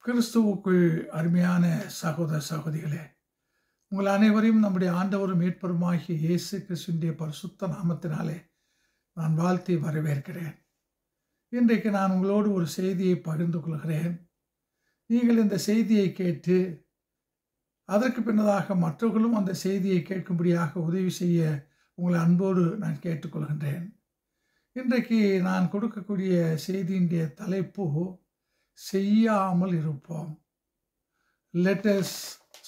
கிறிஸ்துவுக்குள் அருமையான சகோதர சகோதரிகளே, உங்கள் அனைவரையும் நம்முடைய ஆண்டவரும் மீட்பருமாகிய இயேசு கிறிஸ்துவினுடைய பரிசுத்த நாமத்தினாலே நான் வாழ்த்தி வரவேற்கிறேன். இன்றைக்கு நான் உங்களோடு ஒரு செய்தியை பகிர்ந்து கொள்கிறேன். நீங்கள் இந்த செய்தியை கேட்டு அதற்கு பின்னதாக மற்றவர்களும் அந்த செய்தியை கேட்கும்படியாக உதவி செய்ய உங்களை அன்போடு நான் கேட்டுக்கொள்கின்றேன். இன்றைக்கு நான் கொடுக்கக்கூடிய செய்தியினுடைய தலைப்பு செய்யாமல் இருப்போம். Let us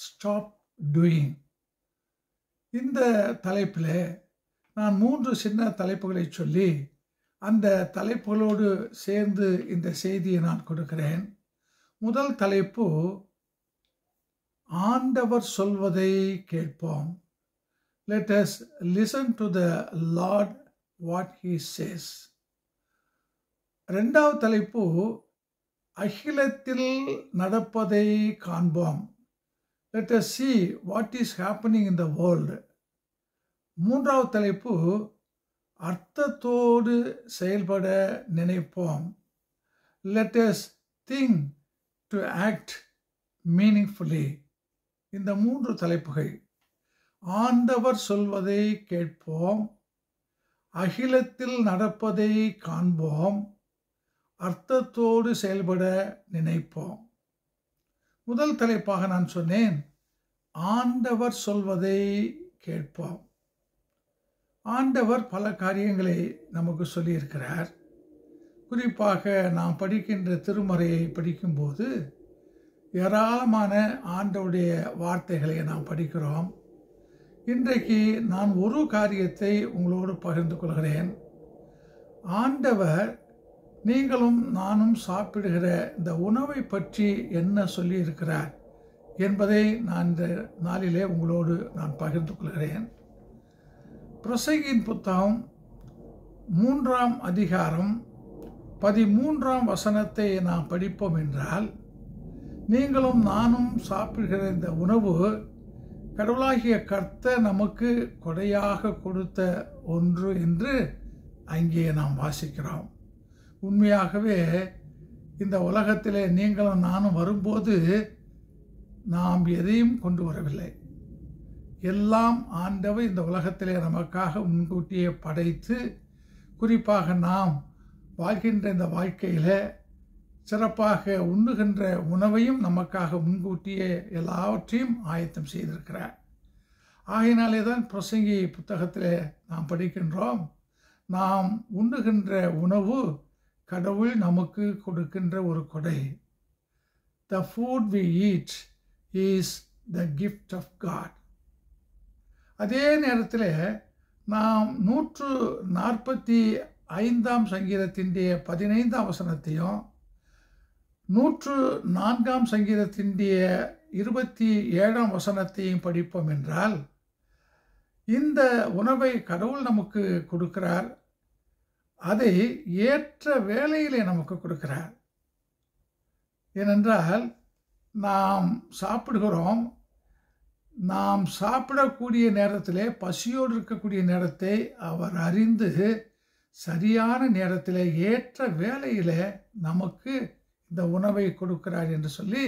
stop doing. இந்த தலைப்பில் நான் 3 சின்ன தலைப்புகளை சொல்லி அந்த தலைப்புகளோடு சேர்ந்து இந்த செய்தியை நான் கொடுக்கிறேன். முதல் தலைப்பு, ஆண்டவர் சொல்வதை கேட்போம். Let us listen to the Lord what he says. இரண்டாவது தலைப்பு, அகிலத்தில் நடப்பதை காண்போம். Let us see what is happening in the world. மூன்றாவது தலைப்பு, அர்த்தத்தோடு செயல்பட நினைப்போம். Let us think to act meaningfully. இந்த 3 தலைப்புகள், ஆண்டவர் சொல்வதை கேட்போம், அகிலத்தில் நடப்பதை காண்போம், அர்த்தத்தோடு செயல்பட நினைப்போம். முதல் தலைப்பாக நான் சொன்னேன், ஆண்டவர் சொல்வதை கேட்போம். ஆண்டவர் பல காரியங்களை நமக்கு சொல்லியிருக்கிறார். குறிப்பாக நாம் படிக்கின்ற திருமறையை படிக்கும்போது ஏராளமான ஆண்டவருடைய வார்த்தைகளை நாம் படிக்கிறோம். இன்றைக்கு நான் ஒரு காரியத்தை உங்களோடு பகிர்ந்து கொள்கிறேன். ஆண்டவர் நீங்களும் நானும் சாப்பிடுகிற இந்த உணவை பற்றி என்ன சொல்லியிருக்கிறார் என்பதை நான் இந்த நாளிலே உங்களோடு நான் பகிர்ந்து கொள்கிறேன். பிரசங்கியின் புத்தகம் 3ஆம் அதிகாரம் 13ஆம் வசனத்தை நாம் படிப்போம் என்றால், நீங்களும் நானும் சாப்பிடுகிற இந்த உணவு கடவுளாகிய கர்த்தர் நமக்கு கொடையாக கொடுத்த ஒன்று என்று அங்கே நாம் வாசிக்கிறோம். உண்மையாகவே இந்த உலகத்திலே நீங்களும் நானும் வரும்போது நாம் எதையும் கொண்டு வரவில்லை. எல்லாம் ஆண்டவர் இந்த உலகத்திலே நமக்காக முன்கூட்டியே படைத்து, குறிப்பாக நாம் வாழ்கின்ற இந்த வாழ்க்கையில் சிறப்பாக உண்ணுகின்ற உணவையும் நமக்காக முன்கூட்டியே எல்லாவற்றையும் ஆயத்தம் செய்திருக்கிறார். ஆகையினாலே தான் பிரசங்கி புத்தகத்தில் நாம் படிக்கின்றோம், நாம் உண்ணுகின்ற உணவு கடவுள் நமக்கு கொடுக்கின்ற ஒரு கொடை. The food we eat is the gift of God. அதே நேரத்தில் நாம் 145ஆம் சங்கீதத்தினுடைய 15ஆம் வசனத்தையும் 104ஆம் சங்கீதத்தினுடைய 27ஆம் வசனத்தையும் படிப்போம் என்றால், இந்த உணவை கடவுள் நமக்கு கொடுக்கிறார், அதை ஏற்ற வேளையிலே நமக்கு கொடுக்கிறார். ஏனென்றால் நாம் சாப்பிடுகிறோம், நாம் சாப்பிடக்கூடிய நேரத்திலே பசியோடு இருக்கக்கூடிய நேரத்தை அவர் அறிந்து சரியான நேரத்தில் ஏற்ற வேளையில் நமக்கு இந்த உணவை கொடுக்கிறார் என்று சொல்லி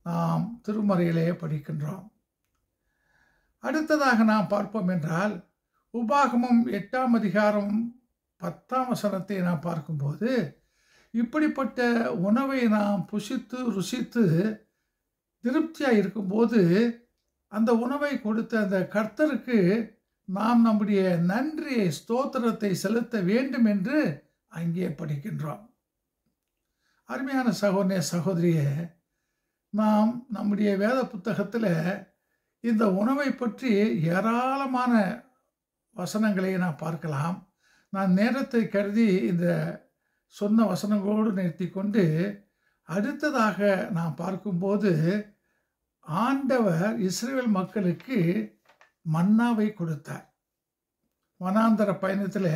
நாம் திருமறையிலே படிக்கின்றோம். அடுத்ததாக நாம் பார்ப்போம் என்றால், உபாகமம் 8ஆம் அதிகாரம் 10ஆம் வசனத்தை நாம் பார்க்கும்போது, இப்படிப்பட்ட உணவை நாம் புசித்து ருசித்து திருப்தியாக இருக்கும்போது அந்த உணவை கொடுத்த அந்த கர்த்தருக்கு நாம் நம்முடைய நன்றியை ஸ்தோத்திரத்தை செலுத்த வேண்டும் என்று அங்கே படிக்கின்றோம். அருமையான சகோதரனே சகோதரியே, நாம் நம்முடைய வேத புத்தகத்தில் இந்த உணவை பற்றி ஏராளமான வசனங்களை நாம் பார்க்கலாம். நான் நேரத்தை கருதி இந்த சொன்ன வசனங்களோடு நிறுத்தி கொண்டு அடுத்ததாக நாம் பார்க்கும்போது, ஆண்டவர் இஸ்ரவேல் மக்களுக்கு மன்னாவை கொடுத்தார். வனாந்தர பயணத்தில்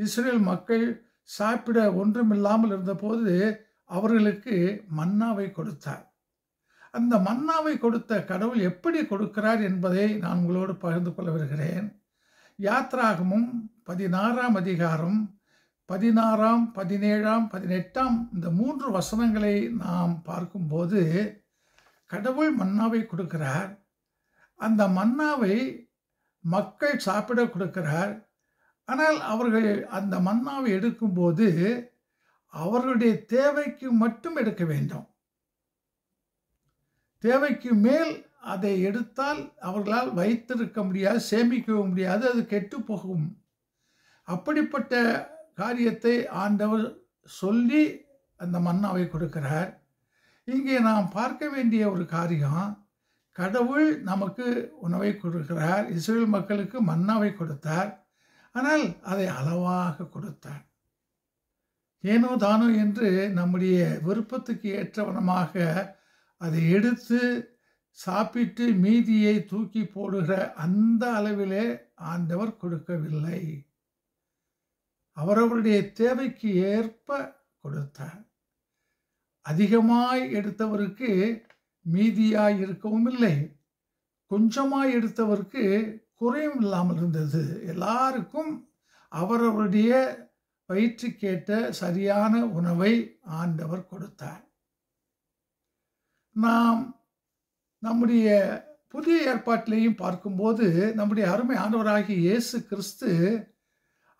இஸ்ரவேல் மக்கள் சாப்பிட ஒன்றுமில்லாமல் இருந்தபோது அவர்களுக்கு மன்னாவை கொடுத்தார். அந்த மன்னாவை கொடுத்த கடவுள் எப்படி கொடுக்கிறார் என்பதை நான் உங்களோடு பகிர்ந்து கொள்ள வருகிறேன். யாத்ராகமும் 16ஆம் அதிகாரம் 16, 17, 18 இந்த 3 வசனங்களை நாம் பார்க்கும்போது கடவுள் மன்னாவை கொடுக்கிறார். அந்த மன்னாவை மக்கள் சாப்பிட கொடுக்கிறார். ஆனால் அவர்கள் அந்த மன்னாவை எடுக்கும்போது அவர்களுடைய தேவைக்கு மட்டும் எடுக்க வேண்டும். தேவைக்கு மேல் அதை எடுத்தால் அவர்களால் வைத்திருக்க முடியாது, சேமிக்கவும் முடியாது, அது கெட்டு போகும். அப்படிப்பட்ட காரியத்தை ஆண்டவர் சொல்லி அந்த மன்னாவை கொடுக்கிறார். இங்கே நாம் பார்க்க வேண்டிய ஒரு காரியம், கடவுள் நமக்கு உணவை கொடுக்கிறார். இஸ்ரவேல் மக்களுக்கு மன்னாவை கொடுத்தார். ஆனால் அதை அளவாக கொடுத்தார். ஏனோ தானோ என்று நம்முடைய விருப்பத்துக்கு ஏற்றவனமாக அதை எடுத்து சாப்பிட்டு மீதியை தூக்கி போடுகிற அந்த அளவிலே ஆண்டவர் கொடுக்கவில்லை. அவரவருடைய தேவைக்கு ஏற்ப கொடுத்தார். அதிகமாய் எடுத்தவருக்கு மீதியாய் இருக்கவும் இல்லை, கொஞ்சமாய் எடுத்தவருக்கு குறையும் இல்லாமல் இருந்தது. எல்லாருக்கும் அவரவருடைய வயிற்றுக்கேற்ற சரியான உணவை ஆண்டவர் கொடுத்தார். நாம் நம்முடைய புதிய ஏற்பாட்டிலையும் பார்க்கும்போது நம்முடைய அருமை ஆண்டவராகிய இயேசு கிறிஸ்து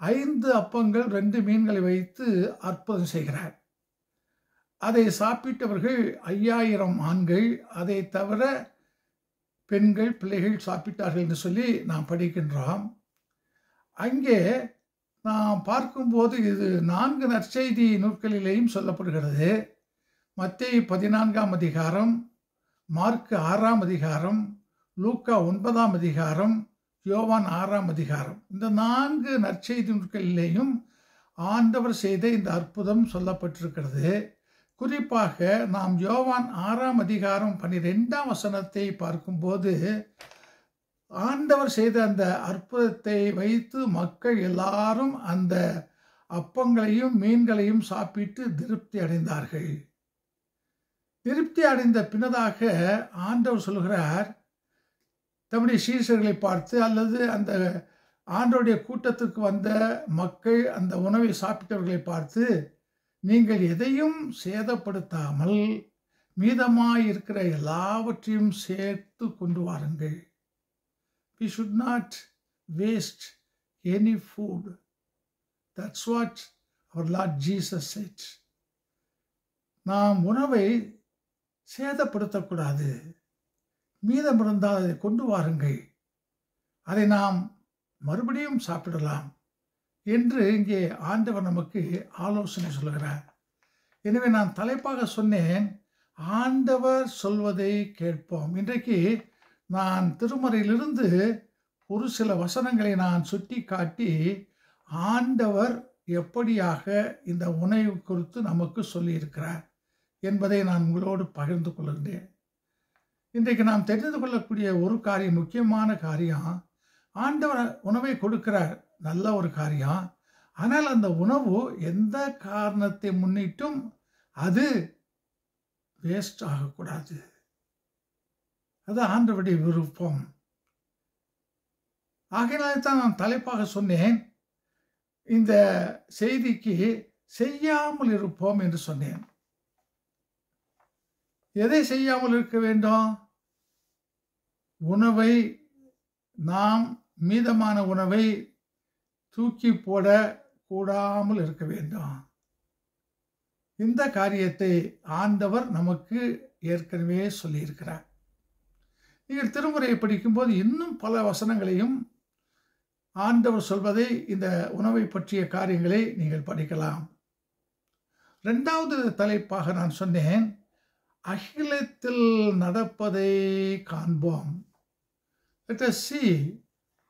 5 அப்பங்கள் 2 மீன்களை வைத்து அற்புதம் செய்கிறார். அதை சாப்பிட்டவர்கள் 5000 ஆண்கள், அதை தவிர பெண்கள் பிள்ளைகள் சாப்பிட்டார்கள் என்று சொல்லி நாம் படிக்கின்றோம். அங்கே நாம் பார்க்கும்போது இது 4 நற்செய்தி நூல்களிலேயும் சொல்லப்படுகிறது. மத்தேயு 14ஆம் அதிகாரம், மார்க்கு 6ஆம் அதிகாரம், லூக்கா 9ஆம் அதிகாரம், யோவான் 6ஆம் அதிகாரம். இந்த 4 நற்செய்தி நூல்களிலேயும் ஆண்டவர் செய்த இந்த அற்புதம் சொல்லப்பட்டிருக்கிறது. குறிப்பாக நாம் யோவான் 6ஆம் அதிகாரம் 12ஆம் வசனத்தை பார்க்கும்போது ஆண்டவர் செய்த அந்த அற்புதத்தை வைத்து மக்கள் எல்லாரும் அந்த அப்பங்களையும் மீன்களையும் சாப்பிட்டு திருப்தி அடைந்தார்கள். திருப்தி அடைந்த பின்னதாக ஆண்டவர் சொல்கிறார், தம்முடைய சீஷர்களை பார்த்து அல்லது அந்த ஆண்டவருடைய கூட்டத்துக்கு வந்த மக்கள் அந்த உணவை சாப்பிட்டவர்களை பார்த்து, நீங்கள் எதையும் சேதப்படுத்தாமல் மீதமாயிருக்கிற எல்லாவற்றையும் சேர்த்து கொண்டு வாருங்கள். We should not waste any food. That's what our Lord Jesus said. நாம் உணவை சேதப்படுத்தக்கூடாது. மீதம் இருந்தால் அதை கொண்டு வாருங்கள், அதை நாம் மறுபடியும் சாப்பிடலாம் என்று இங்கே ஆண்டவர் நமக்கு ஆலோசனை சொல்கிறார். எனவே நான் தலைப்பாக சொன்னேன், ஆண்டவர் சொல்வதை கேட்போம். இன்றைக்கு நான் திருமறையிலிருந்து ஒரு சில வசனங்களை நான் சுட்டி காட்டி ஆண்டவர் எப்படியாக இந்த உணவு குறித்து நமக்கு சொல்லியிருக்கிறார் என்பதை நான் உங்களோடு பகிர்ந்து கொள்கின்றேன். இன்றைக்கு நாம் தெரிந்து கொள்ளக்கூடிய ஒரு காரியம், முக்கியமான காரியம், ஆண்டவர் உணவை கொடுக்கிறார், நல்ல ஒரு காரியம். ஆனால் அந்த உணவு எந்த காரணத்தை முன்னிட்டும் அது வேஸ்ட் ஆகக்கூடாது. அது ஆண்டவருடைய விருப்பம். ஆகையினால தான் நான் தலைப்பாக சொன்னேன், இந்த செய்திக்கு செய்யாமல் இருப்போம் என்று சொன்னேன். எதை செய்யாமல் இருக்க வேண்டும்? உணவை நாம் மீதமான உணவை தூக்கி போட கூடாமல் இருக்க வேண்டும். இந்த காரியத்தை ஆண்டவர் நமக்கு ஏற்கனவே சொல்லியிருக்கிறார். நீங்கள் திருமுறையை படிக்கும்போது இன்னும் பல வசனங்களையும் ஆண்டவர் சொல்வதை, இந்த உணவை பற்றிய காரியங்களை நீங்கள் படிக்கலாம். 2வது தலைப்பாக நான் சொன்னேன், அகிலத்தில் நடப்பதை காண்போம். Let us see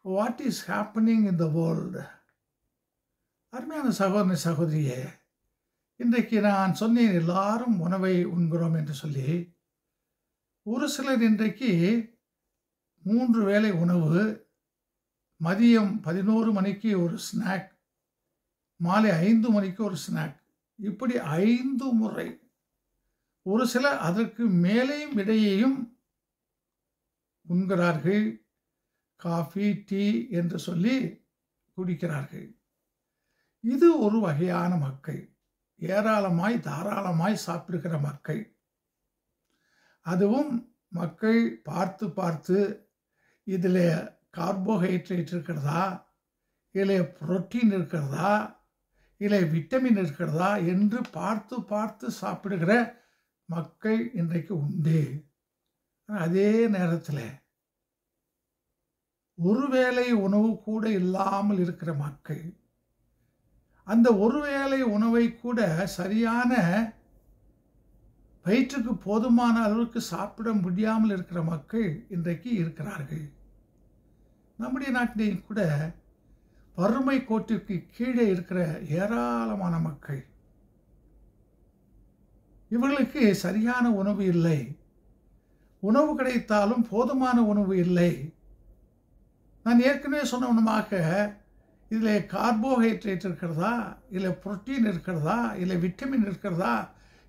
what is happening in the world. அருமையான சகோதர சகோதரியே, இன்றைக்கு நான் சொன்னேன் எல்லாரும் உணவை உண்கிறோம் என்று சொல்லி. ஒரு சிலர் இன்றைக்கு 3 வேளை உணவு, மதியம் 11 மணிக்கு ஒரு ஸ்நாக், மாலை 5 மணிக்கு ஒரு ஸ்நாக், இப்படி 5 முறை. ஒரு சிலர் அதற்கு மேலேயும் இடையேயும் உண்கிறார்கள். காஃபி, டீ என்று சொல்லி குடிக்கிறார்கள். இது ஒரு வகையான மக்கள், ஏராளமாய் தாராளமாய் சாப்பிடுகிற மக்கள். அதுவும் மக்கள் பார்த்து பார்த்து இதில் கார்போஹைட்ரேட் இருக்கிறதா, இல்லை புரோட்டீன் இருக்கிறதா, இல்லை விட்டமின் இருக்கிறதா என்று பார்த்து பார்த்து சாப்பிடுகிற மக்கள் இன்றைக்கு உண்டு. அதே நேரத்தில் ஒருவேளை உணவு கூட இல்லாமல் இருக்கிற மக்கள், அந்த ஒருவேளை உணவை கூட சரியான வயிற்றுக்கு போதுமான அளவுக்கு சாப்பிட முடியாமல் இருக்கிற மக்கள் இன்றைக்கு இருக்கிறார்கள். நம்முடைய நாட்டிலேயும் கூட வறுமை கோட்டிற்கு கீழே இருக்கிற ஏராளமான மக்கள், இவர்களுக்கு சரியான உணவு இல்லை. உணவு கிடைத்தாலும் போதுமான உணவு இல்லை. நான் ஏற்கனவே சொன்னவனமாக இதில் கார்போஹைட்ரேட் இருக்கிறதா, இல்லை புரோட்டீன் இருக்கிறதா, இல்லை விட்டமின் இருக்கிறதா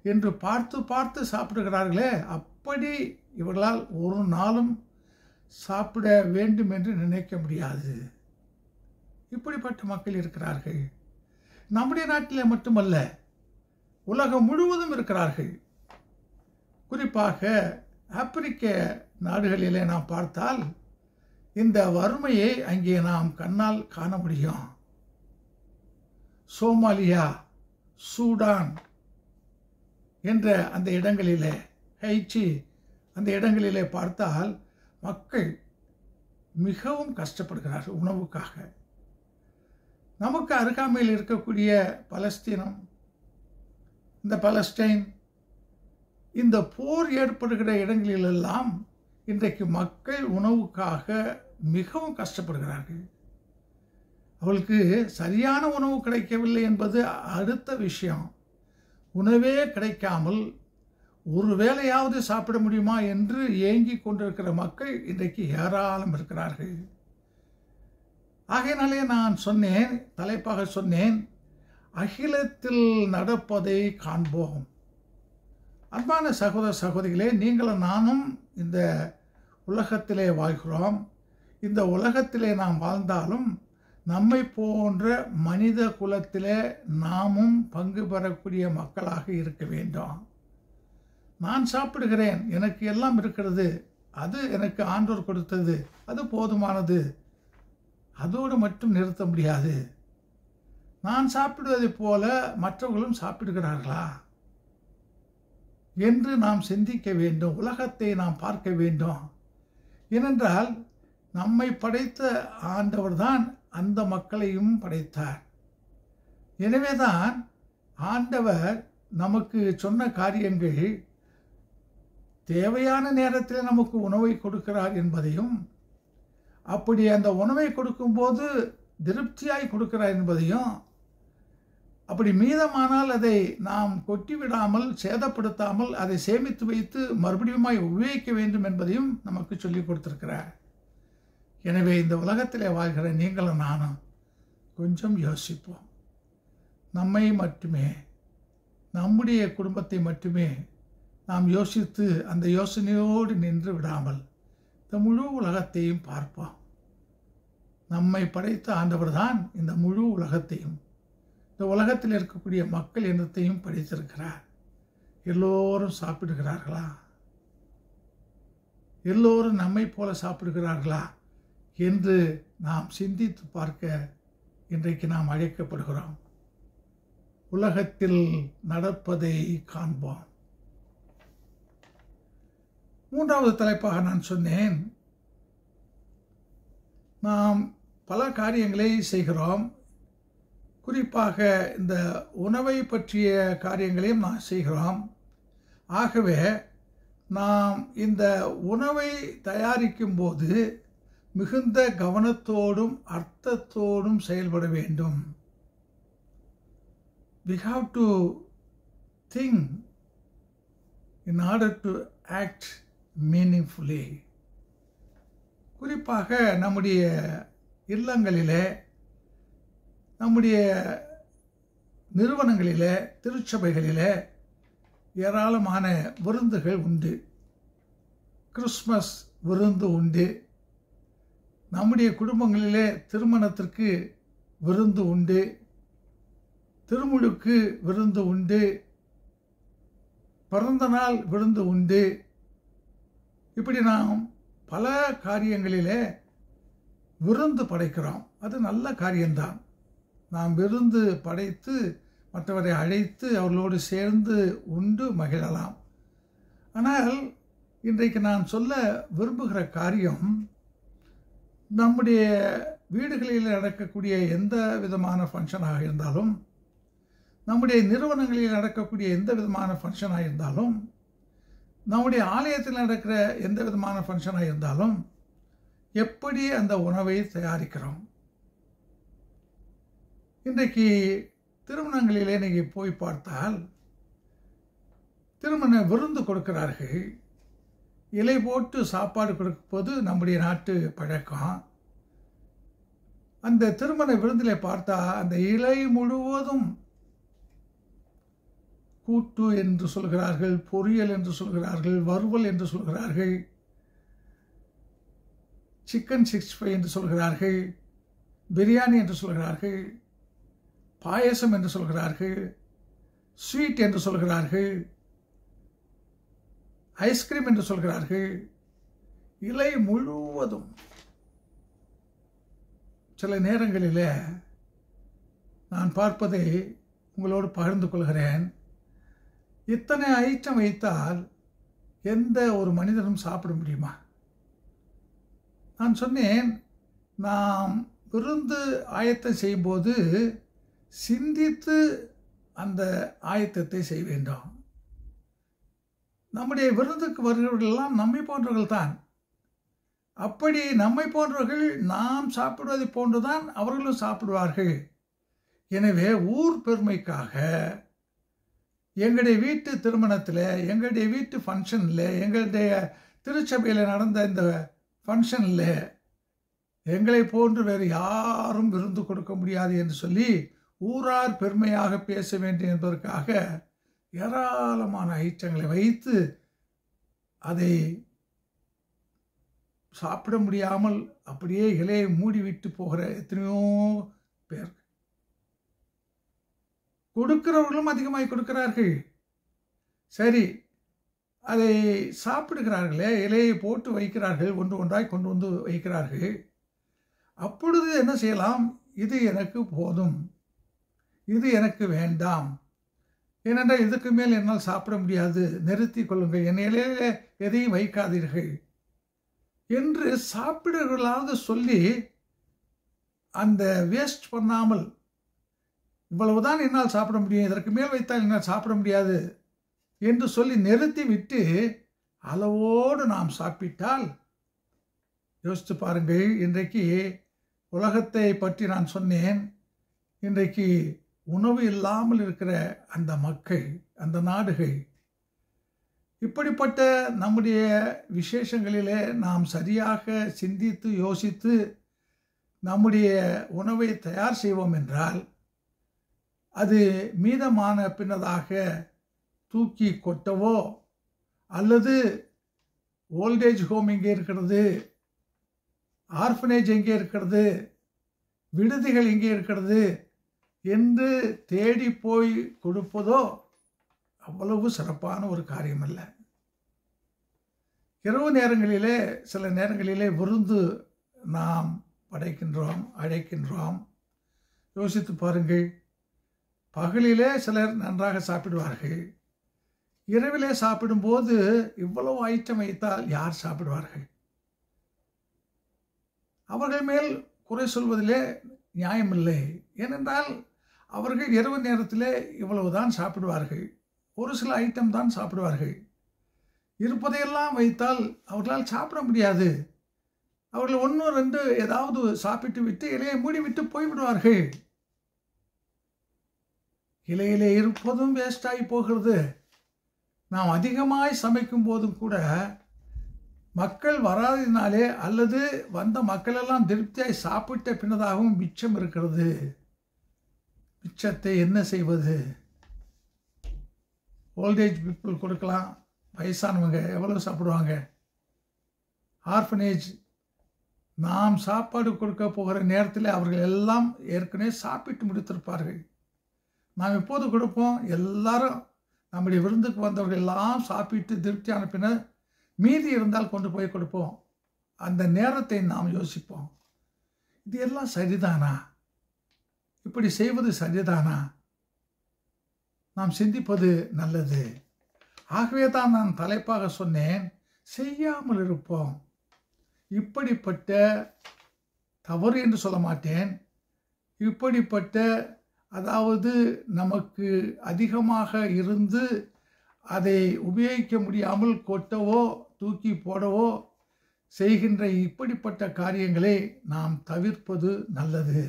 என்று பார்த்து பார்த்து சாப்பிடுகிறார்களே, அப்படி இவர்களால் ஒரு நாளும் சாப்பிட வேண்டும் என்று நினைக்க முடியாது. இப்படிப்பட்ட மக்கள் இருக்கிறார்கள். நம்முடைய நாட்டிலே மட்டுமல்ல, உலகம் முழுவதும் இருக்கிறார்கள். குறிப்பாக ஆப்பிரிக்க நாடுகளிலே நாம் பார்த்தால் இந்த வறுமையை அங்கே நாம் கண்ணால் காண முடியும். சோமாலியா, சூடான் என்ற அந்த இடங்களிலே, ஹைச்சி அந்த இடங்களிலே பார்த்தால் மக்கள் மிகவும் கஷ்டப்படுகிறார்கள் உணவுக்காக. நமக்கு அருகாமையில் இருக்கக்கூடிய பலஸ்தீனம், இந்த பலஸ்டைன், இந்த போர் ஏற்படுகிற இடங்களிலெல்லாம் இன்றைக்கு மக்கள் உணவுக்காக மிகவும் கஷ்டப்படுகிறார்கள். அவளுக்கு சரியான உணவு கிடைக்கவில்லை என்பது அடுத்த விஷயம். உணவே கிடைக்காமல் ஒரு வேளையாவது சாப்பிட முடியுமா என்று ஏங்கி கொண்டிருக்கிற மக்கள் இன்றைக்கு ஏராளம் இருக்கிறார்கள். ஆகையினாலே நான் சொன்னேன், தலைப்பாக சொன்னேன், அகிலத்தில் நடப்பதை காண்போம். அன்பான சகோதர சகோதரிகளே, நீங்களும் நானும் இந்த உலகத்திலே வாழ்கிறோம். இந்த உலகத்திலே நாம் வாழ்ந்தாலும் நம்மை போன்ற மனித குலத்திலே நாமும் பங்கு பெறக்கூடிய மக்களாக இருக்க வேண்டும். நான் சாப்பிடுகிறேன், எனக்கு எல்லாம் இருக்கிறது, அது எனக்கு ஆண்டவர் கொடுத்தது, அது போதுமானது, அதோடு மட்டும் நிறுத்த முடியாது. நான் சாப்பிடுவதைப் போல மற்றவர்களும் சாப்பிடுகிறார்களா என்று நாம் சிந்திக்க வேண்டும். உலகத்தை நாம் பார்க்க வேண்டும். ஏனென்றால் நம்மை படைத்த ஆண்டவர்தான் அந்த மக்களையும் படைத்தார். எனவேதான் ஆண்டவர் நமக்கு சொன்ன காரியங்கள் தேவையான நேரத்தில் நமக்கு உணவை கொடுக்கிறார் என்பதையும், அப்படி அந்த உணவை கொடுக்கும்போது திருப்தியாய் கொடுக்கிறார் என்பதையும், அப்படி மீதமானால் அதை நாம் கொட்டிவிடாமல் சேதப்படுத்தாமல் அதை சேமித்து வைத்து மறுபடியுமாய் உபயோகிக்க வேண்டும் என்பதையும் நமக்கு சொல்லிக் கொடுத்திருக்கிறார். எனவே இந்த உலகத்திலே வாழ்கிற நீங்களும் நானும் கொஞ்சம் யோசிப்போம். நம்மை மட்டுமே, நம்முடைய குடும்பத்தை மட்டுமே நாம் யோசித்து அந்த யோசனையோடு நின்று விடாமல் இந்த முழு உலகத்தையும் பார்ப்போம். நம்மை படைத்த ஆண்டவர் தான் இந்த முழு உலகத்தையும், இந்த உலகத்தில் இருக்கக்கூடிய மக்கள் இனத்தையும் படைத்திருக்கிறார். எல்லோரும் சாப்பிடுகிறார்களா? எல்லோரும் நம்மை போல சாப்பிடுகிறார்களா என்று நாம் சிந்தித்து பார்க்க இன்றைக்கு நாம் அழைக்கப்படுகிறோம். உலகத்தில் நடப்பதை காண்போம். மூன்றாவது தலைப்பாக நான் சொன்னேன், நாம் பல காரியங்களை செய்கிறோம். குறிப்பாக இந்த உணவை பற்றிய காரியங்களையும் நாம் செய்கிறோம். ஆகவே நாம் இந்த உணவை தயாரிக்கும் போது மிகுந்த கவனத்தோடும் அர்த்தத்தோடும் செயல்பட வேண்டும். We have to think in order to act meaningfully. குறிப்பாக நம்முடைய இல்லங்களிலே, நம்முடைய நிறுவனங்களிலே, திருச்சபைகளிலே ஏராளமான விருந்துகள் உண்டு. கிறிஸ்மஸ் விருந்து உண்டு. நம்முடைய குடும்பங்களிலே திருமணத்திற்கு விருந்து உண்டு. திருமுழுக்கு விருந்து உண்டு, பிறந்த நாள் விருந்து உண்டு. இப்படி நாம் பல காரியங்களிலே விருந்து படைக்கிறோம். அது நல்ல காரியம்தான். நாம் விருந்து படைத்து மற்றவரை அழைத்து அவர்களோடு சேர்ந்து உண்டு மகிழலாம். ஆனால் இன்றைக்கு நான் சொல்ல விரும்புகிற காரியம், நம்முடைய வீடுகளில் நடக்கக்கூடிய எந்த விதமான ஃபங்க்ஷனாக இருந்தாலும், நம்முடைய நிறுவனங்களில் நடக்கக்கூடிய எந்த விதமான ஃபங்க்ஷனாக இருந்தாலும், நம்முடைய ஆலயத்தில் நடக்கிற எந்த விதமான ஃபங்க்ஷனாக இருந்தாலும், எப்படி அந்த உணவை தயாரிக்கிறோம். இன்றைக்கு திருமணங்களிலே நீங்கள் போய் பார்த்தால் திருமண விருந்து கொடுக்கிறார்கள். இலை போட்டு சாப்பாடு கொடுப்பது நம்முடைய நாட்டு பழக்கம். அந்த திருமண விருந்திலே பார்த்தா அந்த இலை முழுவதும் கூட்டு என்று சொல்கிறார்கள், பொரியல் என்று சொல்கிறார்கள், வறுவல் என்று சொல்கிறார்கள், சிக்கன் 65 என்று சொல்கிறார்கள், பிரியாணி என்று சொல்கிறார்கள், பாயசம் என்று சொல்கிறார்கள், ஸ்வீட் என்று சொல்கிறார்கள், ஐஸ்கிரீம் என்று சொல்கிறார்கள். இலை முழுவதும். சில நேரங்களில் நான் பார்ப்பதை உங்களோடு பகிர்ந்து கொள்கிறேன். இத்தனை ஐட்டம் வைத்தால் எந்த ஒரு மனிதனும் சாப்பிட முடியுமா? நான் சொன்னேன், நாம் விருந்து ஆயத்தம் செய்யும்போது சிந்தித்து அந்த ஆயத்தத்தை செய்ய வேண்டும். நம்முடைய விருந்துக்கு வருகிறவர்களெல்லாம் நம்மை போன்றவர்கள் தான். அப்படி நம்மை போன்றவர்கள் நாம் சாப்பிடுவதை போன்றுதான் அவர்களும் சாப்பிடுவார்கள். எனவே ஊர் பெருமைக்காக எங்களுடைய வீட்டு திருமணத்தில், எங்களுடைய வீட்டு ஃபங்க்ஷனில், எங்களுடைய திருச்சபையில் நடந்த இந்த ஃபங்க்ஷனில் எங்களை போன்று வேறு யாரும் விருந்து கொடுக்க முடியாது என்று சொல்லி ஊரார் பெருமையாக பேச வேண்டும் என்பதற்காக ஏராளமான ஐட்டங்களை வைத்து அதை சாப்பிட முடியாமல் அப்படியே இலையை மூடிவிட்டு போகிற எத்தனையோ பேர். கொடுக்கிறவர்களும் அதிகமாக கொடுக்கிறார்கள். சரி, அதை சாப்பிடுகிறார்களே, இலையை போட்டு வைக்கிறார்கள், ஒன்று ஒன்றாய் கொண்டு வந்து வைக்கிறார்கள். அப்பொழுது என்ன செய்யலாம்? இது எனக்கு போதும், இது எனக்கு வேண்டாம், ஏனென்றால் இதுக்கு மேல் என்னால் சாப்பிட முடியாது, நிறுத்தி கொள்ளுங்கள், என் இலையில எதையும் வைக்காதீர்கள் என்று சாப்பிடுவர்களாவது சொல்லி அந்த வேஸ்ட் பண்ணாமல், இவ்வளவுதான் என்னால் சாப்பிட முடியும், இதற்கு மேல் வைத்தால் என்னால் சாப்பிட முடியாது என்று சொல்லி நிறுத்தி விட்டு அளவோடு நாம் சாப்பிட்டால், யோசித்து பாருங்கள். இன்றைக்கு உலகத்தை பற்றி நான் சொன்னேன். இன்றைக்கு உணவு இல்லாமல் இருக்கிற அந்த மக்கள், அந்த நாடுகள், இப்படிப்பட்ட நம்முடைய விசேஷங்களிலே நாம் சரியாக சிந்தித்து யோசித்து நம்முடைய உணவை தயார் செய்வோம் என்றால், அது மீதமான பின்னதாக தூக்கி கொட்டவோ அல்லது ஓல்டேஜ் ஹோம் எங்கே இருக்கிறது, ஆர்ஃபனேஜ் எங்கே இருக்கிறது, விடுதிகள் எங்கே இருக்கிறது என்று தேடி போய் கொடுப்பதோ அவ்வளவு சிறப்பான ஒரு காரியம் அல்ல. இரவு நேரங்களிலே, சில நேரங்களிலே விருந்து நாம் படைக்கின்றோம், அழைக்கின்றோம். யோசித்து பாருங்கள். பகலிலே சிலர் நன்றாக சாப்பிடுவார்கள், இரவிலே சாப்பிடும்போது இவ்வளவு ஐட்டம் வைத்தால் யார் சாப்பிடுவார்கள்? அவர்கள் மேல் குறை சொல்வதிலே நியாயமில்லை. ஏனென்றால் அவர்கள் இரவு நேரத்திலே இவ்வளவுதான் சாப்பிடுவார்கள், ஒரு சில ஐட்டம் தான் சாப்பிடுவார்கள். இருப்பதையெல்லாம் வைத்தால் அவர்களால் சாப்பிட முடியாது. அவர்கள் 1 2 ஏதாவது சாப்பிட்டு விட்டு இலையை மூடிவிட்டு போய்விடுவார்கள். இலையிலே இருப்பதும் வேஸ்டாகி போகிறது. நாம் அதிகமாய் சமைக்கும் போதும் கூட மக்கள் வராததினாலே அல்லது வந்த மக்களெல்லாம் திருப்தியாய் சாப்பிட்ட பின்னதாகவும் மிச்சம் இருக்கிறது. மிச்சத்தை என்ன செய்வது? ஓல்டேஜ் பீப்புள் கொடுக்கலாம், வயசானவங்க எவ்வளோ சாப்பிடுவாங்க? ஆர்ஃபனேஜ், நாம் சாப்பாடு கொடுக்க போகிற நேரத்தில் அவர்கள் எல்லாம் ஏற்கனவே சாப்பிட்டு முடித்திருப்பார்கள். நாம் எப்போது கொடுப்போம்? எல்லாரும் நம்முடைய விருந்துக்கு வந்தவர்கள் எல்லாம் சாப்பிட்டு திருப்தி அனுப்பின மீதி இருந்தால் கொண்டு போய் கொடுப்போம். அந்த நேரத்தை நாம் யோசிப்போம். இது எல்லாம் சரிதானா? இப்படி செய்வது சரிதானா? நாம் சிந்திப்பது நல்லது. ஆகவே தான் நான் தலைப்பாக சொன்னேன், செய்யாமல் இருப்போம். இப்படிப்பட்ட தவறு என்று சொல்ல மாட்டேன், இப்படிப்பட்ட அதாவது நமக்கு அதிகமாக இருந்து அதை உபயோகிக்க முடியாமல் கொட்டவோ தூக்கி போடவோ செய்கின்ற இப்படிப்பட்ட காரியங்களை நாம் தவிர்ப்பது நல்லது.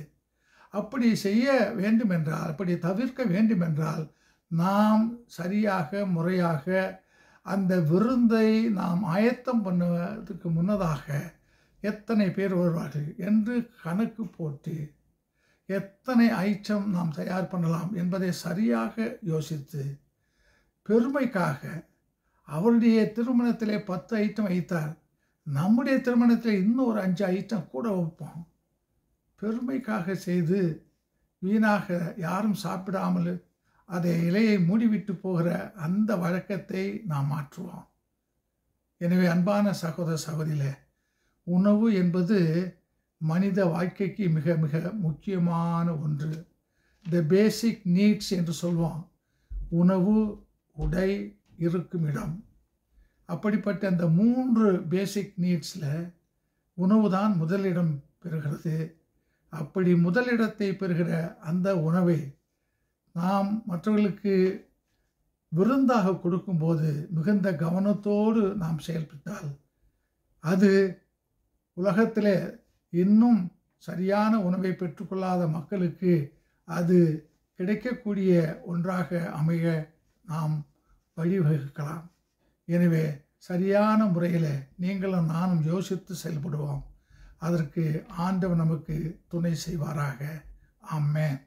அப்படி செய்ய வேண்டுமென்றால், அப்படி தவிர்க்க வேண்டுமென்றால் நாம் சரியாக முறையாக அந்த விருந்தை நாம் ஆயத்தம் பண்ணுவதற்கு முன்னதாக எத்தனை பேர் வருவார்கள் என்று கணக்கு போட்டு எத்தனை ஐட்டம் நாம் தயார் பண்ணலாம் என்பதை சரியாக யோசித்து, பெருமைக்காக அவருடைய திருமணத்திலே 10 ஐட்டம் வைத்தார், நம்முடைய திருமணத்தில் இன்னும் ஒரு 5 ஐட்டம் கூட வைப்போம். பெருமைக்காக செய்து வீணாக யாரும் சாப்பிடாமல் அதை இலையை மூடிவிட்டு போகிற அந்த வழக்கத்தை நாம் மாற்றுவோம். எனவே அன்பான சகோதர சகோதரிகளே, உணவு என்பது மனித வாழ்க்கைக்கு மிக மிக முக்கியமான ஒன்று. த பேசிக் நீட்ஸ் என்று சொல்வோம். உணவு, உடை, இருக்கும் இடம். அப்படிப்பட்ட அந்த 3 பேசிக் நீட்ஸில் உணவு தான் முதலிடம் பெறுகிறது. அப்படி முதலிடத்தை பெறுகிற அந்த உணவை நாம் மற்றவர்களுக்கு விருந்தாக கொடுக்கும்போது மிகுந்த கவனத்தோடு நாம் செயல்பட்டால் அது உலகத்தில் இன்னும் சரியான உணவை பெற்றுக்கொள்ளாத மக்களுக்கு அது கிடைக்கக்கூடிய ஒன்றாக அமைய நாம் வழிவகுக்கலாம். எனவே சரியான முறையில் நீங்களும் நானும் யோசித்து செயல்படுவோம். அதற்கு ஆண்டவர் நமக்கு துணை செய்வாராக. ஆமென்.